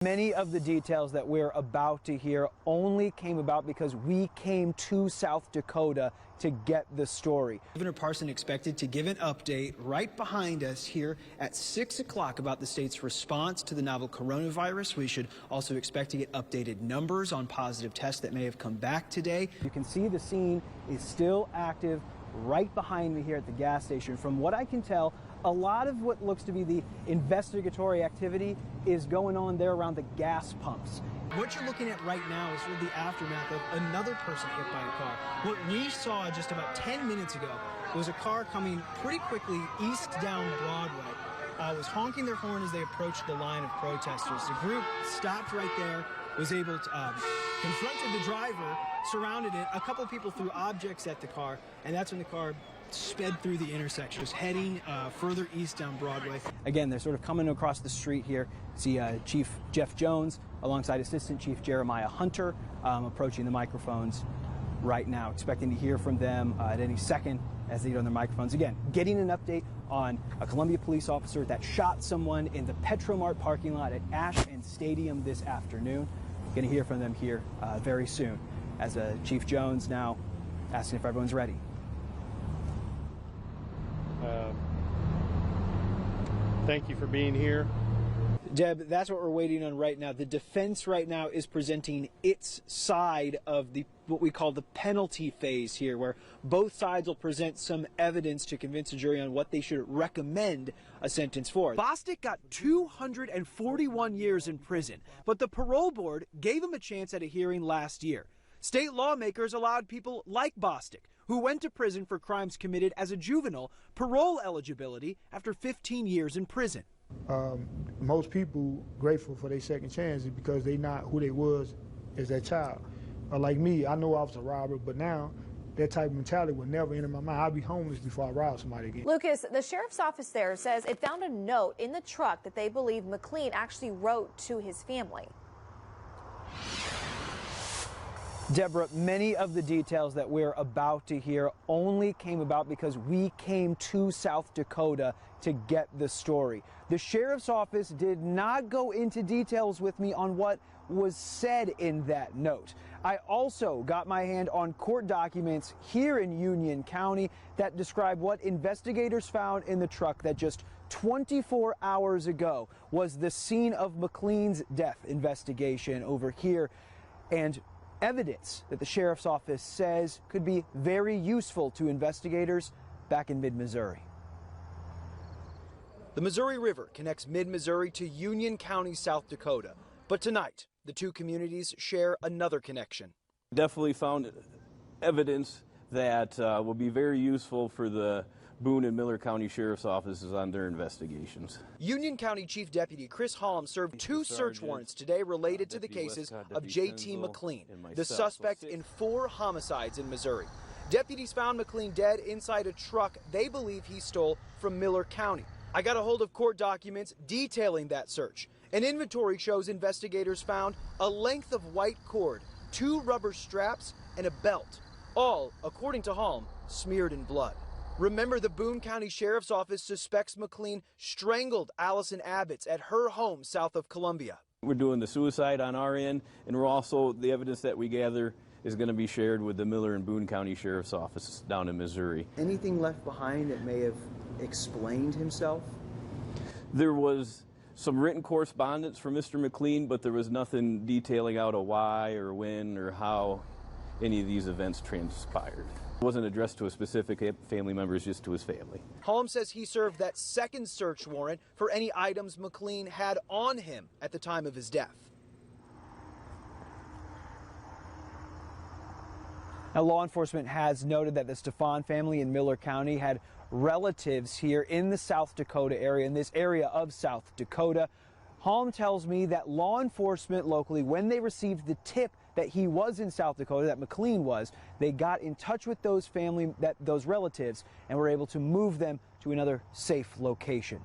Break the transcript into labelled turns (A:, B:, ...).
A: Many of the details that we're about to hear only came about because we came to South Dakota to get the story. Governor Parson expected to give an update right behind us here at 6 o'clock about the state's response to the novel coronavirus. We should also expect to get updated numbers on positive tests that may have come back today. You can see the scene is still active right behind me here at the gas station. From what I can tell, a lot of what looks to be the investigatory activity is going on there around the gas pumps. What you're looking at right now is sort of the aftermath of another person hit by a car. What we saw just about 10 minutes ago was a car coming pretty quickly east down Broadway. Was honking their horn as they approached the line of protesters. The group stopped right there, was able to confronted the driver, surrounded it. A couple people threw objects at the car, and that's when the car sped through the intersection. It was heading further east down Broadway. Again, they're sort of coming across the street here. See Chief Jeff Jones alongside Assistant Chief Jeremiah Hunter approaching the microphones right now. Expecting to hear from them at any second as they get on their microphones. Again, getting an update on a Columbia police officer that shot someone in the Petromart parking lot at Ashland Stadium this afternoon. Going to hear from them here very soon as Chief Jones now asking if everyone's ready.
B: Thank you for being here.
A: Deb, that's what we're waiting on right now. The defense right now is presenting its side of what we call the penalty phase here, where both sides will present some evidence to convince a jury on what they should recommend a sentence for. Bostic got 241 years in prison, but the parole board gave him a chance at a hearing last year. State lawmakers allowed people like Bostic, who went to prison for crimes committed as a juvenile, parole eligibility after 15 years in prison.
C: Most people grateful for their second chances because they not who they was as that child. Like me, I know I was a robber, but now that type of mentality would never enter my mind. I'll be homeless before I rob somebody again.
D: Lucas, the sheriff's office there says it found a note in the truck that they believe McLean actually wrote to his family.
A: Deborah, many of the details that we're about to hear only came about because we came to South Dakota to get the story. The sheriff's office did not go into details with me on what was said in that note. I also got my hand on court documents here in Union County that describe what investigators found in the truck that just 24 hours ago was the scene of McLean's death investigation over here, and evidence that the sheriff's office says could be very useful to investigators back in mid-Missouri. The Missouri River connects mid-Missouri to Union County, South Dakota. But tonight, the two communities share another connection.
E: Definitely found evidence that will be very useful for the Boone and Miller County Sheriff's Offices on their investigations.
A: Union County Chief Deputy Chris Hallam served 2 search warrants today related to the cases of J.T. McLean, the suspect in 4 homicides in Missouri. Deputies found McLean dead inside a truck they believe he stole from Miller County. I got a hold of court documents detailing that search. An inventory shows investigators found a length of white cord, 2 rubber straps, and a belt, all, according to Hallam, smeared in blood. Remember, the Boone County Sheriff's Office suspects McLean strangled Allison Abbott at her home south of Columbia.
E: We're doing the suicide on our end, and we're also, the evidence that we gather is going to be shared with the Miller and Boone County Sheriff's Offices down in Missouri.
A: Anything left behind that may have explained himself?
E: There was some written correspondence from Mr. McLean, but there was nothing detailing out a why or when or how any of these events transpired. It wasn't addressed to a specific family member, it's just to his family.
A: Hallam says he served that second search warrant for any items McLean had on him at the time of his death. Now, law enforcement has noted that the Stefan family in Miller County had relatives here in the South Dakota area, in this area of South Dakota. Hallam tells me that law enforcement locally, when they received the tip that he was in South Dakota, that McLean was, they got in touch with those relatives and were able to move them to another safe location.